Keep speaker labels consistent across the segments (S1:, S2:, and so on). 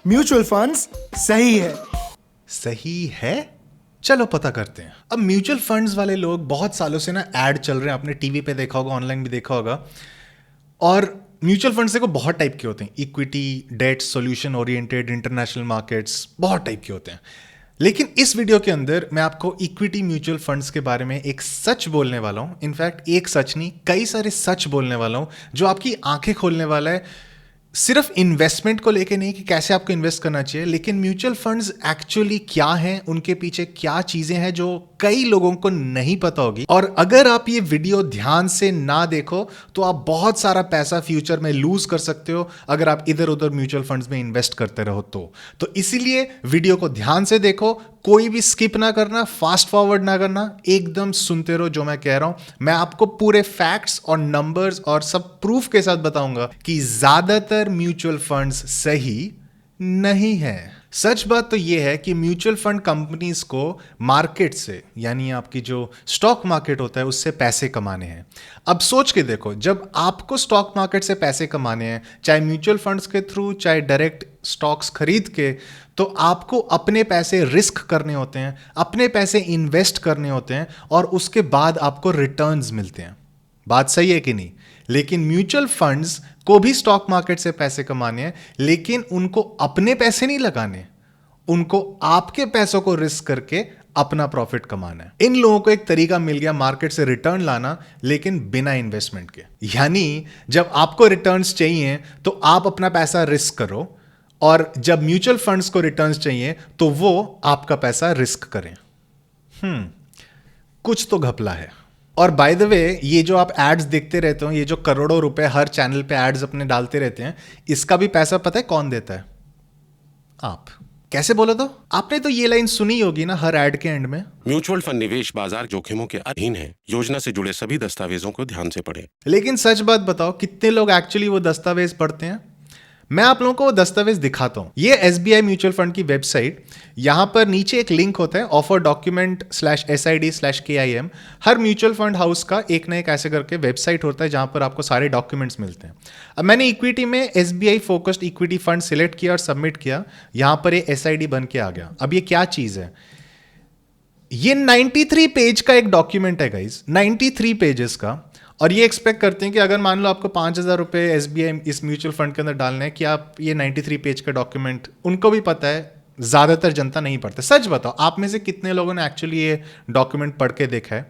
S1: Mutual funds सही है।
S2: सही है? चलो पता करते हैं। अब म्यूचुअल फंड्स वाले लोग बहुत सालों से ना ऐड चल रहे हैं, आपने टीवी पे देखा होगा, ऑनलाइन भी देखा होगा। और म्यूचुअल फंड्स देखो बहुत टाइप के होते हैं, equity, debt, solution oriented, international markets, बहुत टाइप के होते हैं। लेकिन इस वीडियो के अंदर मैं आपको इक्विटी म्यूचुअल फंड्स के बारे में एक सच बोलने वाला हूं। इनफैक्ट एक सच नहीं, कई सारे सच बोलने वाला हूं जो आपकी आंखें खोलने वाला है। सिर्फ इन्वेस्टमेंट को लेके नहीं कि कैसे आपको इन्वेस्ट करना चाहिए, लेकिन म्यूचुअल फंड्स एक्चुअली क्या हैं, उनके पीछे क्या चीजें हैं जो कई लोगों को नहीं पता होगी। और अगर आप ये वीडियो ध्यान से ना देखो तो आप बहुत सारा पैसा फ्यूचर में लूज कर सकते हो अगर आप इधर उधर म्यूचुअल फंड्स में इन्वेस्ट करते रहो तो इसीलिए वीडियो को ध्यान से देखो, कोई भी स्किप ना करना, फास्ट फॉरवर्ड ना करना, एकदम सुनते रहो जो मैं कह रहा हूं। मैं आपको पूरे फैक्ट्स और नंबर्स और सब प्रूफ के साथ बताऊंगा कि ज्यादातर म्यूचुअल फंड्स सही नहीं है। सच बात तो यह है कि म्यूचुअल फंड कंपनीज को मार्केट से, यानी आपकी जो स्टॉक मार्केट होता है, उससे पैसे कमाने हैं। अब सोच के देखो, जब आपको स्टॉक मार्केट से पैसे कमाने हैं, चाहे म्यूचुअल फंड्स के थ्रू, चाहे डायरेक्ट स्टॉक्स खरीद के, तो आपको अपने पैसे रिस्क करने होते हैं, अपने पैसे इन्वेस्ट करने होते हैं और उसके बाद आपको रिटर्न्स मिलते हैं। बात सही है कि नहीं? लेकिन म्यूचुअल फंड्स को भी स्टॉक मार्केट से पैसे कमाने हैं, लेकिन उनको अपने पैसे नहीं लगाने, उनको आपके पैसों को रिस्क करके अपना प्रॉफिट कमाना है। इन लोगों को एक तरीका मिल गया मार्केट से रिटर्न लाना, लेकिन बिना इन्वेस्टमेंट के। यानी जब आपको रिटर्न्स चाहिए तो आप अपना पैसा रिस्क करो, और जब म्यूचुअल फंड्स को रिटर्न्स चाहिए तो वो आपका पैसा रिस्क करें। कुछ तो घपला है। और बाय द वे, ये जो आप एड्स देखते रहते हो, ये जो करोड़ों रुपए हर चैनल पे एड्स अपने डालते रहते हैं, इसका भी पैसा पता है कौन देता है? आप। कैसे बोलो तो? आपने तो ये लाइन सुनी होगी ना हर एड के एंड में,
S3: म्यूचुअल फंड निवेश बाजार जोखिमों के अधीन है, योजना से जुड़े सभी दस्तावेजों को ध्यान से पढ़ें।
S2: लेकिन सच बात बताओ, कितने लोग एक्चुअली वो दस्तावेज पढ़ते हैं? मैं आप लोगों को वो दस्तावेज दिखाता हूं। ये SBI म्यूचुअल फंड की वेबसाइट, यहां पर नीचे एक लिंक होता है, ऑफर डॉक्यूमेंट /SID/KIM। हर म्यूचुअल फंड हाउस का एक ना एक ऐसे करके वेबसाइट होता है जहां पर आपको सारे डॉक्यूमेंट्स मिलते हैं। अब मैंने इक्विटी में SBI focused equity fund select किया और सबमिट किया, यहां पर ये SID बन के आ गया। अब ये क्या चीज है? ये 93 पेज का एक डॉक्यूमेंट है गाइज, 93 पेजेस का। और ये एक्सपेक्ट करते हैं कि अगर मान लो आपको 5,000 रुपए SBI इस म्यूचुअल फंड के अंदर डालने हैं कि आप ये 93 पेज का डॉक्यूमेंट, उनको भी पता है, ज्यादातर जनता नहीं पढ़ते। सच बताओ, आप में से कितने लोगों ने एक्चुअली ये डॉक्यूमेंट पढ़ के देखा है?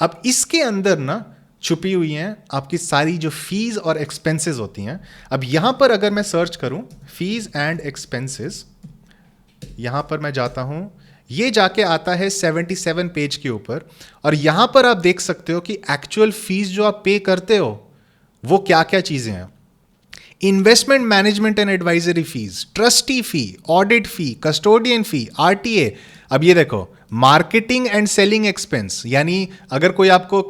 S2: अब इसके अंदर ना छुपी हुई हैं आपकी सारी जो फीस और एक्सपेंसेस होती हैं। अब यहां पर अगर मैं सर्च करूं फीस एंड एक्सपेंसेस, यहां पर मैं जाता हूं, ये जाके आता है 77 पेज के ऊपर। और यहां पर आप देख सकते हो कि एक्चुअल फीस जो आप पे करते हो वो क्या क्या चीजें हैं। Investment management and advisory fees, trustee fee, audit fee, custodian fee, RTA। अब ये देखो, मार्केटिंग एंड सेलिंग एक्सपेंस, यानी अगर कोई आपको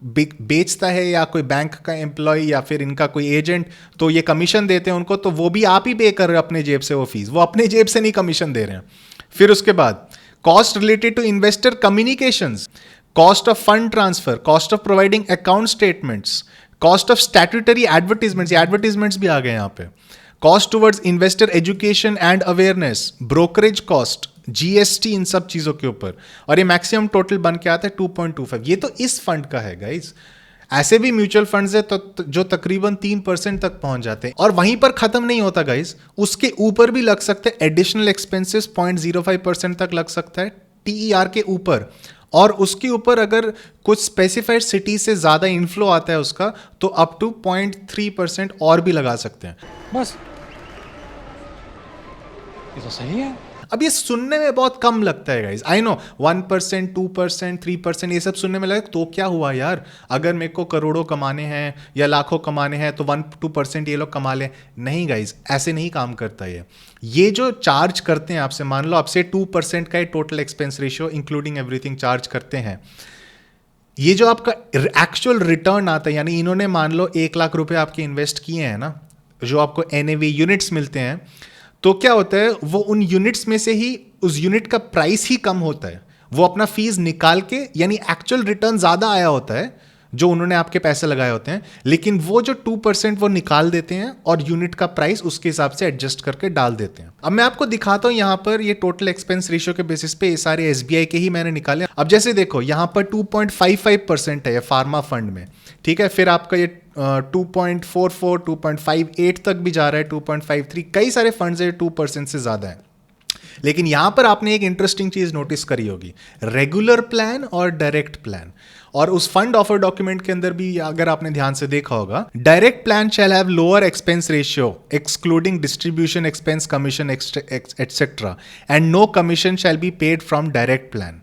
S2: बेचता है या कोई बैंक का एम्प्लॉय या फिर इनका कोई एजेंट, तो ये कमीशन देते हैं उनको, तो वो भी आप ही पे कर रहे हो अपने जेब से वो फीस, वो अपने जेब से नहीं कमीशन दे रहे हैं। फिर उसके बाद cost related to investor communications, cost of fund transfer, cost of providing account statements, cost of statutory advertisements, ये एडवर्टीजमेंट्स भी आ गए यहाँ पे, cost towards investor education and awareness, brokerage cost, GST, इन सब चीजों के ऊपर। और ये मैक्सिमम टोटल बन के आता है 2.25। ये तो इस फंड का है गाइज। ऐसे भी म्यूचुअल फंड्स है तो जो तकरीबन 3% तक पहुंच जाते हैं। और वहीं पर खत्म नहीं होता गाइज, उसके ऊपर भी लग सकते हैं एडिशनल एक्सपेंसेस, 0.05% तक लग सकता है TER के ऊपर। और उसके ऊपर अगर कुछ स्पेसिफाइड सिटी से ज्यादा इनफ्लो आता है उसका, तो अप टू 0.3% और भी लगा सकते हैं।
S4: बस ये तो सही है।
S2: अब ये सुनने में बहुत कम लगता है गाइज, आई नो, 1%, 2%, 3%, ये सब सुनने में लगे तो क्या हुआ यार, अगर मेरे को करोड़ों कमाने हैं या लाखों कमाने हैं तो 1-2% ये लोग कमा लें। नहीं गाइज, ऐसे नहीं काम करता ये जो चार्ज करते हैं आपसे, मान लो आपसे 2% का total expense ratio including everything charge करते हैं, ये जो आपका एक्चुअल रिटर्न आता है, यानी इन्होंने मान लो 1 लाख रुपए आपके इन्वेस्ट किए हैं ना, जो आपको NAV यूनिट्स मिलते हैं, तो क्या होता है, वो उन यूनिट्स में से ही उस यूनिट का प्राइस ही कम होता है, वो अपना फीस निकाल के, यानी एक्चुअल रिटर्न ज्यादा आया होता है, जो उन्होंने आपके पैसे लगाए होते हैं, लेकिन वो जो 2% वो निकाल देते हैं और यूनिट का प्राइस उसके हिसाब से एडजस्ट करके डाल देते हैं। अब मैं आपको दिखाता हूं यहां पर ये टोटल एक्सपेंस रेशियो के बेसिस पे ये सारे एसबीआई के ही मैंने निकाले। अब जैसे देखो यहां पर 2.55% है ये फार्मा फंड में, ठीक है, फिर आपका ये 2.44, 2.58 तक भी जा रहा है, 2.53, कई सारे फंड्स है 2% से ज्यादा है। लेकिन यहां पर आपने एक इंटरेस्टिंग चीज नोटिस करी होगी, रेगुलर प्लान और डायरेक्ट प्लान। और उस फंड ऑफर डॉक्यूमेंट के अंदर भी अगर आपने ध्यान से देखा होगा, direct plan shall have lower expense ratio excluding distribution expense commission etcetera and no commission shall be paid from direct plan.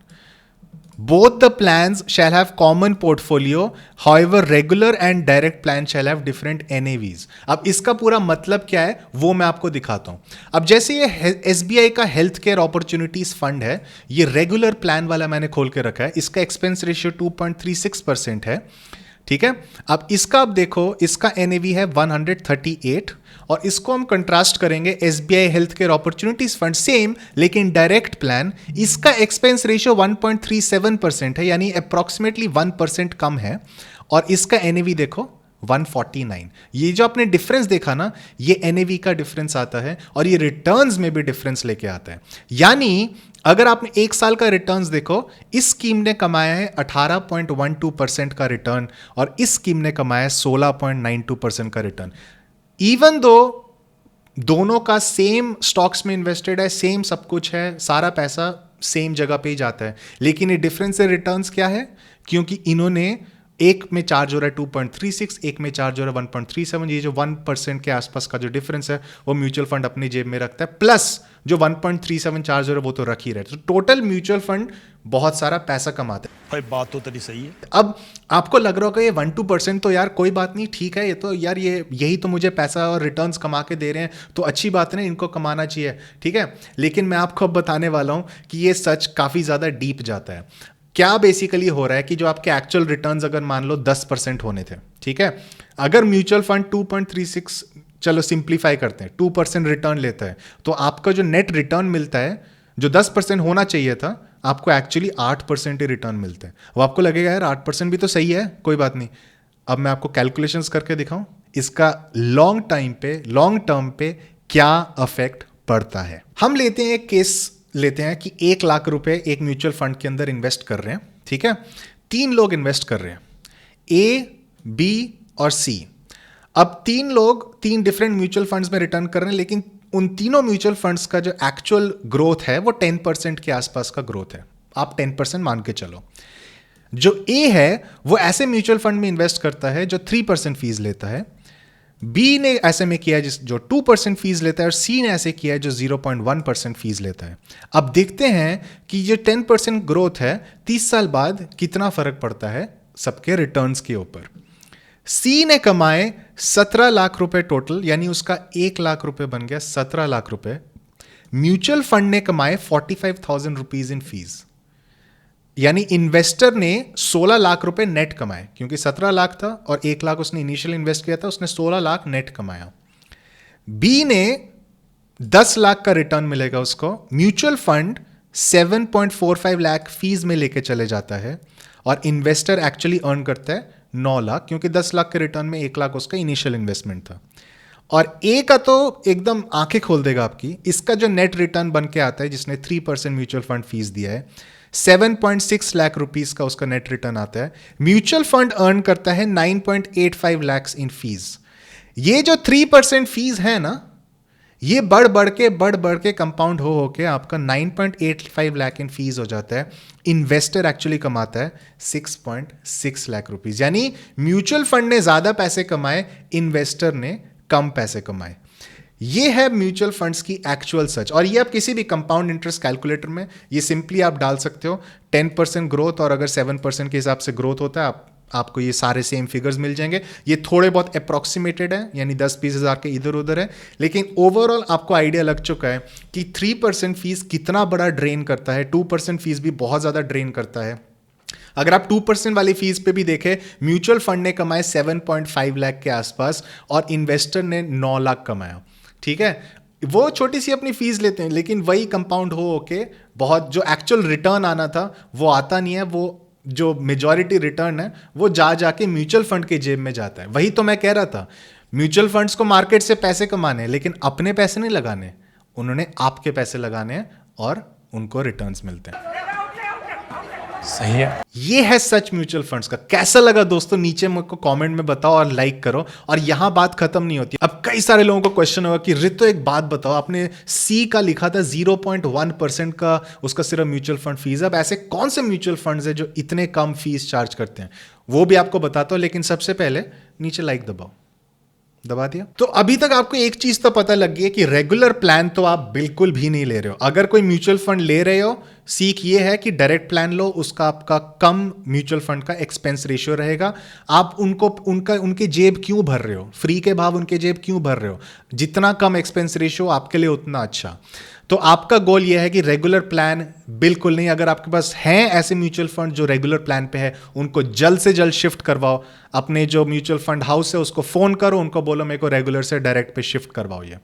S2: Both the plans shall have common portfolio, however regular and direct plan shall have different NAVs। अब इसका पूरा मतलब क्या है वो मैं आपको दिखाता हूं। अब जैसे ये SBI का हेल्थ केयर अपॉर्चुनिटीज फंड है, ये रेगुलर प्लान वाला मैंने खोल के रखा है, इसका एक्सपेंस रेशियो 2.36% है, ठीक है। अब इसका आप देखो, इसका NAV है 138 और इसको हम कंट्रास्ट करेंगे SBI health care opportunities fund, same लेकिन डायरेक्ट प्लान, इसका एक्सपेंस रेशियो 1.37% है, यानी अप्रॉक्सीमेटली 1% कम है, और इसका NAV देखो 149। ये जो आपने डिफरेंस देखा ना, ये NAV का डिफरेंस आता है और ये रिटर्न्स में भी डिफरेंस लेके आता है। यानी अगर आपने एक साल का रिटर्न्स देखो, इस स्कीम ने कमाया है 18.12% का रिटर्न और इस स्कीम ने कमाया है 16.92% का रिटर्न। इवन दो दोनों का सेम स्टॉक्स में इन्वेस्टेड है, सेम सब कुछ है, सारा पैसा सेम जगह पे ही जाता है, लेकिन ये डिफरेंस in रिटर्न्स क्या है? क्योंकि इन्होंने एक में चार्ज हो रहा है 2.36, एक में चार्ज हो रहा है 1.37। ये जो 1% के आसपास का जो डिफरेंस है वो म्यूचुअल फंड अपनी जेब में रखता है, प्लस जो 1.37 चार्ज हो रहा है वो तो रख ही रहे। तो टोटल म्यूचुअल फंड बहुत सारा पैसा कमाता है।
S4: भाई बात तो तेरी सही है।
S2: अब आपको लग रहा होगा ये 1-2% तो यार कोई बात नहीं, ठीक है, ये तो यार यही तो मुझे पैसा और रिटर्न्स कमा के दे रहे हैं, तो अच्छी बात है ना, इनको कमाना चाहिए, ठीक है। लेकिन मैं आपको अब बताने वाला हूं कि ये सच काफी ज्यादा डीप जाता है। क्या बेसिकली हो रहा है कि जो आपके एक्चुअल रिटर्न्स अगर मान लो 10% होने थे, ठीक है, अगर म्यूचुअल फंड 2.36, चलो सिंप्लीफाई करते हैं, 2% रिटर्न लेता है, तो आपका जो नेट रिटर्न मिलता है, जो 10% होना चाहिए था, आपको एक्चुअली 8% ही रिटर्न मिलता है। वो आपको लगेगा यार 8% भी तो सही है, कोई बात नहीं। अब मैं आपको कैलकुलेशंस करके दिखाऊं इसका लॉन्ग टर्म पे क्या अफेक्ट पड़ता है। हम लेते हैं एक केस लेते हैं कि 1 लाख रुपए एक म्यूचुअल फंड के अंदर इन्वेस्ट कर रहे हैं, ठीक है, 3 लोग इन्वेस्ट कर रहे हैं, A, B और C। अब 3 लोग 3 डिफरेंट म्यूचुअल फंड्स में रिटर्न कर रहे हैं, लेकिन उन तीनों म्यूचुअल फंड्स का जो एक्चुअल ग्रोथ है वो 10% के आसपास का ग्रोथ है। आप 10% मान के चलो। जो A है वो ऐसे म्यूचुअल फंड में इन्वेस्ट करता है जो 3% फीस लेता है, B ने ऐसे में किया है जो 2% फीस लेता है, और C ने ऐसे किया है जो 0.1% फीस लेता है। अब देखते हैं कि ये 10% ग्रोथ है 30 साल बाद कितना फर्क पड़ता है सबके रिटर्न्स के ऊपर। C ने कमाए 17 लाख रुपए टोटल, यानी उसका 1 लाख रुपए बन गया 17 लाख रुपए। म्यूचुअल फंड ने कमाए 45,000 रुपीज इन फीस, यानी इन्वेस्टर ने 16 लाख रुपए नेट कमाए, क्योंकि 17 लाख था और 1 लाख उसने इनिशियल इन्वेस्ट किया था, उसने 16 लाख नेट कमाया। बी ने 10 लाख का रिटर्न मिलेगा उसको। म्यूचुअल फंड 7.45 लाख फीस में लेके चले जाता है और इन्वेस्टर एक्चुअली अर्न करता है 9 लाख, क्योंकि 10 लाख के रिटर्न में 1 लाख उसका इनिशियल इन्वेस्टमेंट था। और ए का तो एकदम आंखें खोल देगा आपकी, इसका जो नेट रिटर्न बन के आता है, जिसने 3% म्यूचुअल फंड फीस दिया है, 7.6 लाख रुपीस का उसका नेट रिटर्न आता है। म्यूचुअल फंड अर्न करता है 9.85 लाख इन फीस। ये जो 3% फीस है ना, ये बढ़ बढ़ के कंपाउंड हो के आपका 9.85 लाख इन फीस हो जाता है। इन्वेस्टर एक्चुअली कमाता है 6.6 लाख रुपीस, यानी म्यूचुअल फंड ने ज्यादा पैसे कमाए, इन्वेस्टर ने कम पैसे कमाए। ये है म्यूचुअल फंड्स की एक्चुअल सच। और ये आप किसी भी कंपाउंड इंटरेस्ट कैलकुलेटर में ये सिंपली आप डाल सकते हो, 10% ग्रोथ और अगर 7% के हिसाब से ग्रोथ होता है, आपको ये सारे सेम फिगर्स मिल जाएंगे। ये थोड़े बहुत अप्रॉक्सीमेटेड है, यानी 10-20 हज़ार के इधर उधर है, लेकिन ओवरऑल आपको आइडिया लग चुका है कि 3% फीस कितना बड़ा ड्रेन करता है, 2% फीस भी बहुत ज़्यादा ड्रेन करता है। अगर आप 2% वाली फीस पे भी देखें, म्यूचुअल फंड ने कमाए 7.5 लाख के आसपास और इन्वेस्टर ने 9 लाख कमाया, ठीक है। वो छोटी सी अपनी फीस लेते हैं, लेकिन वही कंपाउंड हो के बहुत जो एक्चुअल रिटर्न आना था वो आता नहीं है, वो जो मेजॉरिटी रिटर्न है वो जाके म्यूचुअल फंड के जेब में जाता है। वही तो मैं कह रहा था, म्यूचुअल फंड्स को मार्केट से पैसे कमाने हैं, लेकिन अपने पैसे नहीं लगाने, उन्होंने आपके पैसे लगाने हैं और उनको रिटर्न्स मिलते हैं।
S4: सही है।
S2: ये है सच म्यूचुअल फंड्स का। कैसा लगा दोस्तों, नीचे मुझको कमेंट में बताओ और लाइक करो। और यहां बात खत्म नहीं होती। अब कई सारे लोगों को क्वेश्चन होगा कि रितो एक बात बताओ, आपने सी का लिखा था 0.1% का उसका सिर्फ म्यूचुअल फंड फीस। अब ऐसे कौन से म्यूचुअल फंड्स है जो इतने कम फीस चार्ज करते हैं, वो भी आपको बताता हूं। लेकिन सबसे पहले नीचे लाइक दबाओ, दबा दिया। तो अभी तक आपको एक चीज तो पता लग गई है कि रेगुलर प्लान तो आप बिल्कुल भी नहीं ले रहे हो। अगर कोई म्यूचुअल फंड ले रहे हो, सीख ये है कि डायरेक्ट प्लान लो, उसका आपका कम म्यूचुअल फंड का एक्सपेंस रेशियो रहेगा। आप उनके जेब क्यों भर रहे हो, फ्री के भाव उनके जेब क्यों भर रहे हो? जितना कम एक्सपेंस रेशियो आपके लिए उतना अच्छा। तो आपका गोल यह है कि रेगुलर प्लान बिल्कुल नहीं। अगर आपके पास हैं ऐसे म्यूचुअल फंड जो रेगुलर प्लान पे है, उनको जल्द से जल्द शिफ्ट करवाओ। अपने जो म्यूचुअल फंड हाउस है उसको फोन करो, उनको बोलो मेरे को रेगुलर से डायरेक्ट पे शिफ्ट करवाओ। ये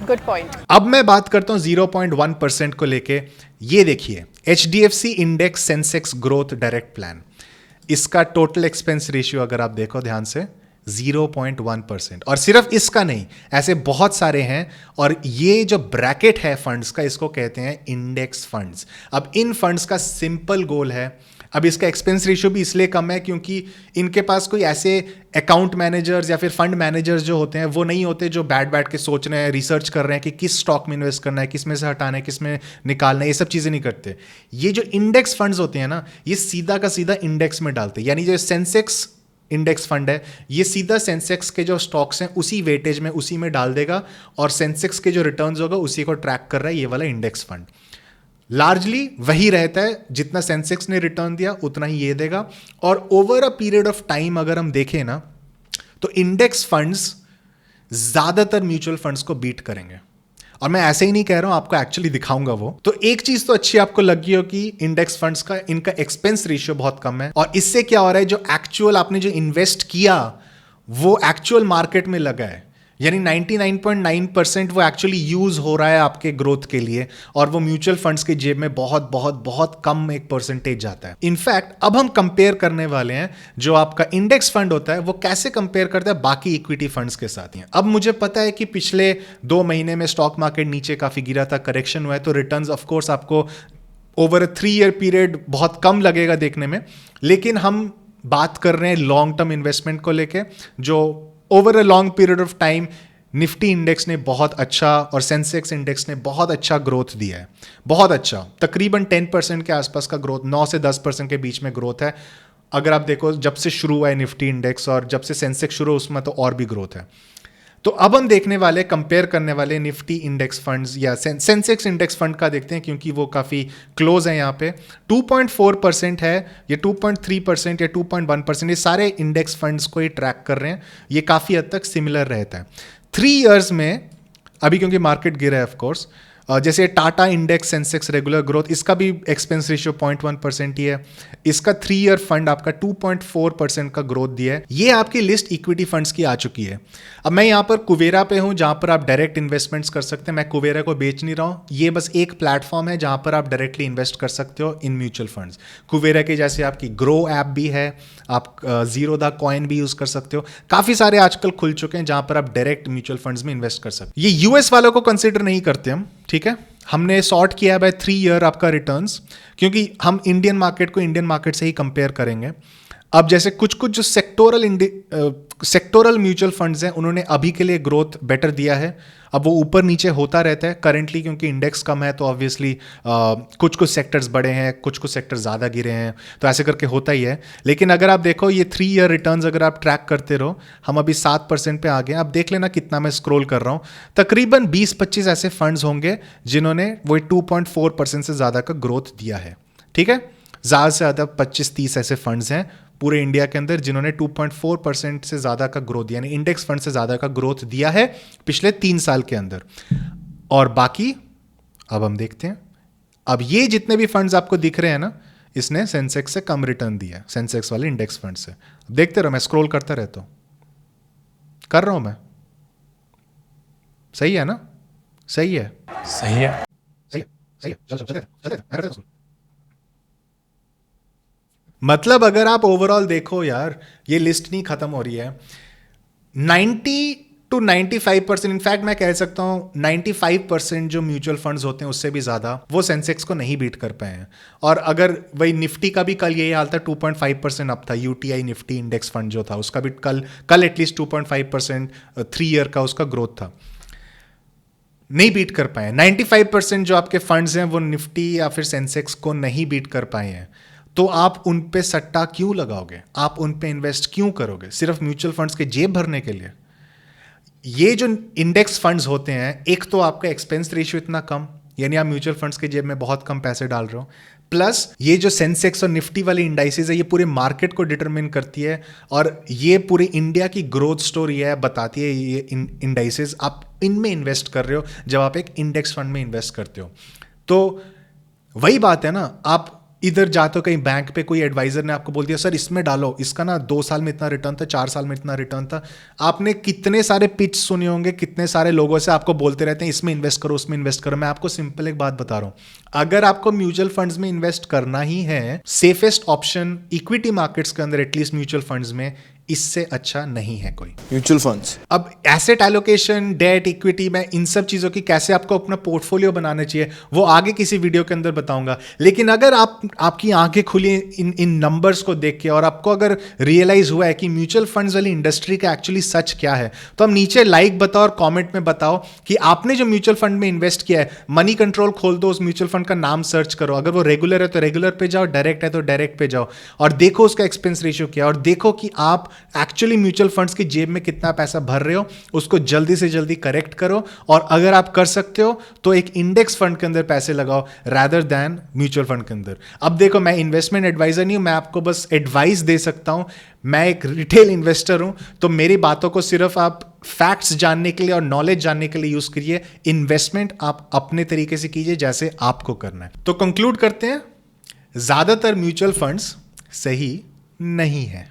S5: गुड पॉइंट।
S2: अब मैं बात करता हूं 0.1% को लेके। ये देखिए, HDFC index Sensex growth direct plan, इसका टोटल एक्सपेंस रेशियो अगर आप देखो ध्यान से 0.1%। और सिर्फ इसका नहीं, ऐसे बहुत सारे हैं। और ये जो ब्रैकेट है फंड्स का, इसको कहते हैं इंडेक्स फंड्स। अब इन फंड्स का सिंपल गोल है, अब इसका एक्सपेंस रेशियो भी इसलिए कम है क्योंकि इनके पास कोई ऐसे अकाउंट मैनेजर्स या फिर फंड मैनेजर्स जो होते हैं वो नहीं होते, जो बैठ के सोच रहे हैं, रिसर्च कर रहे हैं कि किस स्टॉक में इन्वेस्ट करना है, किस में से हटाना है, किस में निकालना है। ये सब चीज़ें नहीं करते। ये जो इंडेक्स फंड्स होते हैं ना, ये सीधा का सीधा इंडेक्स में डालते हैं। यानी जो सेंसेक्स इंडेक्स फंड है, ये सीधा सेंसेक्स के जो स्टॉक्स हैं उसी वेटेज में, उसी में डाल देगा, और सेंसेक्स के जो रिटर्न्स होगा उसी को ट्रैक कर रहा है ये वाला इंडेक्स फंड। लार्जली वही रहता है, जितना सेंसेक्स ने रिटर्न दिया उतना ही ये देगा। और over a period of time अगर हम देखें ना, तो इंडेक्स फंड्स ज्यादातर म्यूचुअल फंड्स को बीट करेंगे। और मैं ऐसे ही नहीं कह रहा हूं, आपको एक्चुअली दिखाऊंगा वो। तो एक चीज तो अच्छी आपको लगी हो कि इंडेक्स फंड्स का इनका एक्सपेंस रेशियो बहुत कम है। और इससे क्या हो रहा है, जो एक्चुअल आपने जो इन्वेस्ट किया वो एक्चुअल मार्केट में लगा है। यानी 99.9% वो एक्चुअली यूज हो रहा है आपके ग्रोथ के लिए, और वो म्यूचुअल फंड्स के जेब में बहुत बहुत बहुत कम एक परसेंटेज जाता है। इनफैक्ट अब हम कंपेयर करने वाले हैं जो आपका इंडेक्स फंड होता है वो कैसे कंपेयर करता है बाकी इक्विटी फंड्स के साथ। अब मुझे पता है कि पिछले 2 महीने में स्टॉक मार्केट नीचे काफी गिरा था, करेक्शन हुआ है, तो रिटर्न्स ऑफ कोर्स आपको ओवर अ 3 ईयर पीरियड बहुत कम लगेगा देखने में। लेकिन हम बात कर रहे हैं लॉन्ग टर्म इन्वेस्टमेंट को लेके, जो over a long period of time Nifty index ने बहुत अच्छा और सेंसेक्स इंडेक्स ने बहुत अच्छा ग्रोथ दिया है। बहुत अच्छा, तकरीबन 10% के आसपास का ग्रोथ, 9 से 10% के बीच में ग्रोथ है। अगर आप देखो जब से शुरू हुआ है निफ्टी इंडेक्स और जब से सेंसेक्स शुरू, उसमें तो और भी ग्रोथ है। तो अब हम देखने वाले, कंपेयर करने वाले निफ्टी इंडेक्स फंड्स या सेंसेक्स इंडेक्स फंड का देखते हैं, क्योंकि वो काफ़ी क्लोज है। यहाँ पे 2.4% है, ये 2.3% या 2.1%, ये सारे इंडेक्स फंड्स को ही ट्रैक कर रहे हैं। ये काफ़ी हद तक सिमिलर रहता है 3 इयर्स में। अभी क्योंकि मार्केट गिरा है ऑफकोर्स, जैसे Tata index Sensex regular growth, इसका भी एक्सपेंस रेशियो 0.1% ही है। इसका 3 ईयर फंड आपका 2.4% का ग्रोथ दिया है। ये आपकी लिस्ट इक्विटी फंड्स की आ चुकी है। अब मैं यहाँ पर कुवेरा पे हूँ जहाँ पर आप डायरेक्ट इन्वेस्टमेंट्स कर सकते हैं। मैं कुवेरा को बेच नहीं रहा हूँ, ये बस एक प्लेटफॉर्म है जहाँ पर आप डायरेक्टली इन्वेस्ट कर सकते हो इन म्यूचुअल फंड्स। कुवेरा के जैसे आपकी ग्रो ऐप भी है, आप जीरोधा कॉइन भी यूज कर सकते हो। काफ़ी सारे आजकल खुल चुके हैं जहाँ पर आप डायरेक्ट म्यूचुअल फंड्स में इन्वेस्ट कर सकते हो। ये यूएस वालों को कंसिडर नहीं करते हम, ठीक है। हमने सॉर्ट किया है बाय 3 ईयर आपका रिटर्न्स, क्योंकि हम इंडियन मार्केट को इंडियन मार्केट से ही कंपेयर करेंगे। अब जैसे कुछ जो सेक्टोरल म्यूचुअल फंड्स हैं, उन्होंने अभी के लिए ग्रोथ बेटर दिया है। अब वो ऊपर नीचे होता रहता है करेंटली, क्योंकि इंडेक्स कम है तो ऑब्वियसली कुछ सेक्टर्स बड़े हैं, कुछ सेक्टर्स ज़्यादा गिरे हैं, तो ऐसे करके होता ही है। लेकिन अगर आप देखो ये 3 ईयर रिटर्न्स अगर आप ट्रैक करते रहो, हम अभी 7% पे आ गए। अब देख लेना कितना मैं स्क्रॉल कर रहा हूँ, तकरीबन 20-25 ऐसे फंड्स होंगे जिन्होंने वो 2.4% से ज़्यादा का ग्रोथ दिया है, ठीक है। ज़्यादा से ज़्यादा 25-30 ऐसे फंड्स हैं पूरे इंडिया के अंदर जिन्होंने 2.4% से ज़्यादा का ग्रोथ दिया, यानी इंडेक्स फंड से ज़्यादा का ग्रोथ दिया है पिछले 3 साल के अंदर। और बाकी अब हम देखते हैं, अब ये जितने भी फंड्स आपको दिख रहे हैं ना, इसने सेंसेक्स से कम रिटर्न दिया है, सेंसेक्स वाले इंडेक्स फंड से। अब देखते रहो, मैं स्क्रॉल करता रहता हूँ, कर रहा हूँ मैं। सही है ना? सही है,
S4: सही है,
S2: सही है, सही है। चल मतलब अगर आप ओवरऑल देखो यार, ये लिस्ट नहीं खत्म हो रही है, 90 to 95%, इनफैक्ट मैं कह सकता हूं 95% जो म्यूचुअल फंड्स होते हैं उससे भी ज्यादा वो सेंसेक्स को नहीं बीट कर पाए हैं। और अगर वही निफ्टी का भी कल यही हाल था, 2.5% अप था। यूटीआई निफ्टी इंडेक्स फंड जो था उसका भी कल एटलीस्ट 2.5% 3 ईयर का उसका ग्रोथ था, नहीं बीट कर पाए। 95% जो आपके फंड्स हैं वो निफ्टी या फिर सेंसेक्स को नहीं बीट कर पाए हैं, तो आप उन पे सट्टा क्यों लगाओगे? आप उन पे इन्वेस्ट क्यों करोगे? सिर्फ म्यूचुअल फंड्स के जेब भरने के लिए? ये जो इंडेक्स फंड्स होते हैं, एक तो आपका एक्सपेंस रेशियो इतना कम, यानी आप म्यूचुअल फंड्स के जेब में बहुत कम पैसे डाल रहे हो, प्लस ये जो सेंसेक्स और निफ्टी वाली इंडाइसेस है ये पूरे मार्केट को डिटरमिन करती है, और ये पूरे इंडिया की ग्रोथ स्टोरी है, बताती है ये इंडाइसेस। आप इनमें इन्वेस्ट कर रहे हो जब आप एक इंडेक्स फंड में इन्वेस्ट करते हो। तो वही बात है ना, आप इधर जाते हो कहीं बैंक पे, कोई एडवाइजर ने आपको बोल दिया सर इसमें डालो, इसका ना 2 साल में इतना रिटर्न था, 4 साल में इतना रिटर्न था। आपने कितने सारे पिच सुने होंगे, कितने सारे लोगों से आपको बोलते रहते हैं इसमें इन्वेस्ट करो, उसमें इन्वेस्ट करो। मैं आपको सिंपल एक बात बता रहा हूं, अगर आपको म्यूचुअल फंड्स में इन्वेस्ट करना ही है, सेफेस्ट ऑप्शन इक्विटी मार्केट्स के अंदर एटलीस्ट म्यूचुअल फंड्स में, इससे अच्छा नहीं है कोई।
S1: Mutual funds.
S2: अब एसेट एलोकेशन, डेट, इक्विटी, मैं इन सब चीजों की कैसे आपको अपना पोर्टफोलियो बनाना चाहिए वो आगे किसी वीडियो के अंदर बताऊंगा। लेकिन अगर आपकी आंखें खुली इन नंबर्स को देख के, और आपको अगर रियलाइज हुआ है कि म्यूचुअल फंड्स वाली इंडस्ट्री का एक्चुअली सच क्या है, तो हम नीचे लाइक बताओ और कॉमेंट में बताओ कि आपने जो म्यूचुअल फंड में इन्वेस्ट किया है, मनी कंट्रोल खोल दो, उस म्यूचुअल फंड का नाम सर्च करो, अगर वो रेगुलर है तो रेगुलर पे जाओ, डायरेक्ट है तो डायरेक्ट पे जाओ, और देखो उसका एक्सपेंस रेशियो क्या है, और देखो कि आप एक्चुअली म्यूचुअल फंड्स की जेब में कितना पैसा भर रहे हो, उसको जल्दी से जल्दी करेक्ट करो। और अगर आप कर सकते हो तो एक इंडेक्स फंड के अंदर पैसे लगाओ रादर दैन म्यूचुअल फंड के अंदर। अब देखो, मैं इन्वेस्टमेंट एडवाइजर नहीं हूं, मैं आपको बस एडवाइस दे सकता हूं। मैं एक रिटेल इन्वेस्टर हूं, तो मेरी बातों को सिर्फ आप फैक्ट्स जानने के लिए और नॉलेज जानने के लिए यूज करिए। इन्वेस्टमेंट आप अपने तरीके से कीजिए जैसे आपको करना है। तो कंक्लूड करते हैं, ज्यादातर म्यूचुअल फंड्स सही नहीं है।